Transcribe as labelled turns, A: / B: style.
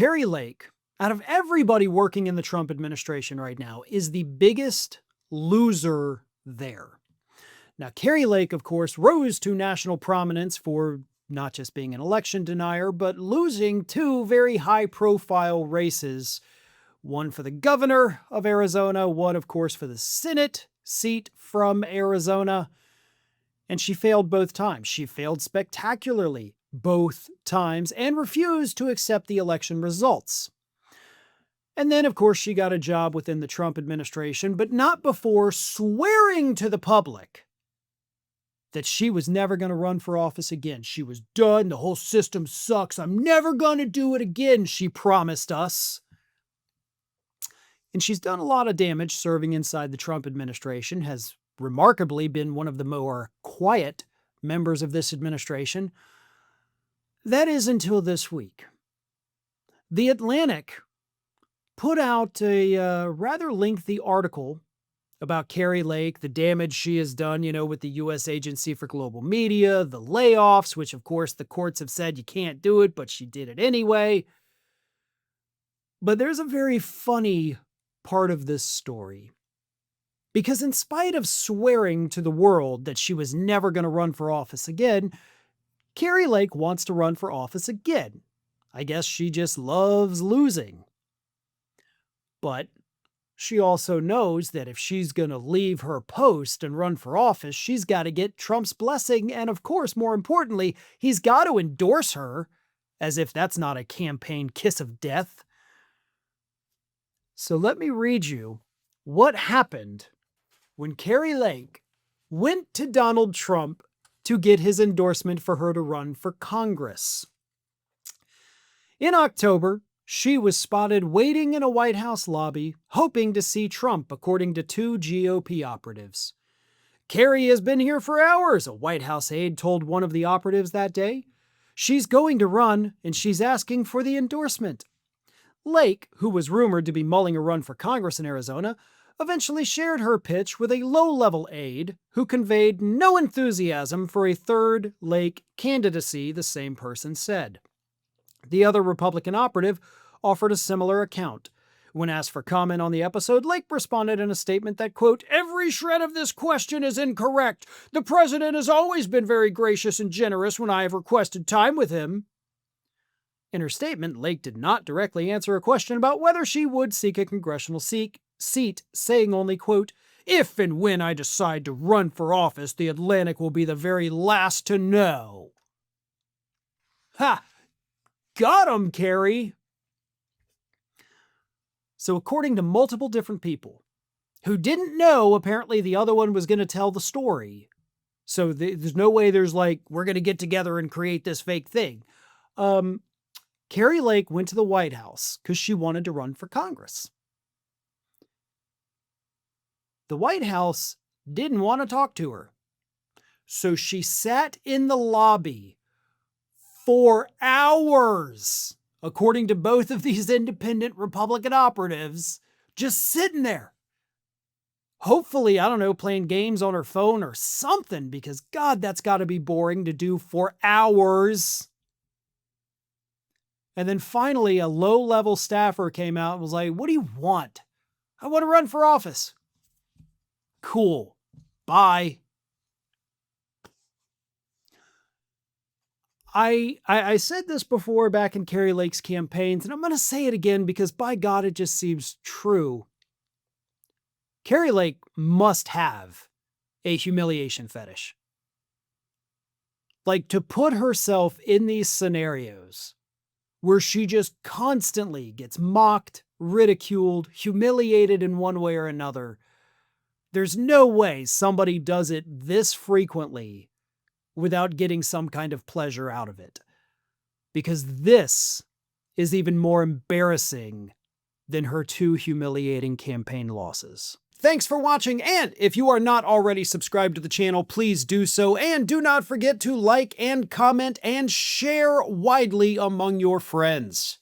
A: Kari Lake, out of everybody working in the Trump administration right now, is the biggest loser there. Now, Kari Lake, of course, rose to national prominence for not just being an election denier, but losing two very high-profile races, one for the governor of Arizona, one, of course, for the Senate seat from Arizona. And she failed both times. She failed spectacularly both times and refused to accept the election results. And then, of course, she got a job within the Trump administration, but not before swearing to the public that she was never going to run for office again. She was done. The whole system sucks. I'm never going to do it again, she promised us. And she's done a lot of damage serving inside the Trump administration, has remarkably been one of the more quiet members of this administration. That is until this week. The Atlantic put out a rather lengthy article about Kari Lake, the damage she has done, with the U.S. Agency for Global Media, the layoffs, which of course the courts have said you can't do it, but she did it anyway. But there's a very funny part of this story. Because in spite of swearing to the world that she was never going to run for office again, Kari Lake wants to run for office again. I guess she just loves losing. But she also knows that if she's going to leave her post and run for office, she's got to get Trump's blessing. And of course, more importantly, he's got to endorse her, as if that's not a campaign kiss of death. So let me read you what happened when Kari Lake went to Donald Trump to get his endorsement for her to run for Congress. In October, she was spotted waiting in a White House lobby, hoping to see Trump, according to two GOP operatives. Kari has been here for hours, a White House aide told one of the operatives that day. She's going to run, and she's asking for the endorsement. Lake, who was rumored to be mulling a run for Congress in Arizona, eventually shared her pitch with a low-level aide who conveyed no enthusiasm for a third Lake candidacy, the same person said. The other Republican operative offered a similar account. When asked for comment on the episode, Lake responded in a statement that, quote, "Every shred of this question is incorrect. The president has always been very gracious and generous when I have requested time with him." In her statement, Lake did not directly answer a question about whether she would seek a congressional seat, saying only, quote, "If and when I decide to run for office, the Atlantic will be the very last to know." Ha! Got 'em, Kari! So according to multiple different people, who didn't know apparently the other one was going to tell the story, so there's no way there's like, we're going to get together and create this fake thing. Kari Lake went to the White House because she wanted to run for Congress. The White House didn't want to talk to her. So she sat in the lobby for hours, according to both of these independent Republican operatives, just sitting there. Hopefully, I don't know, playing games on her phone or something, because God, that's got to be boring to do for hours. And then finally, a low-level staffer came out and was like, "What do you want?" "I want to run for office." "Cool. Bye." I said this before back in Kari Lake's campaigns, and I'm going to say it again because by God, it just seems true. Kari Lake must have a humiliation fetish. Like, to put herself in these scenarios where she just constantly gets mocked, ridiculed, humiliated in one way or another. There's no way somebody does it this frequently without getting some kind of pleasure out of it. Because this is even more embarrassing than her two humiliating campaign losses. Thanks for watching, and if you are not already subscribed to the channel, please do so, and do not forget to like and comment and share widely among your friends.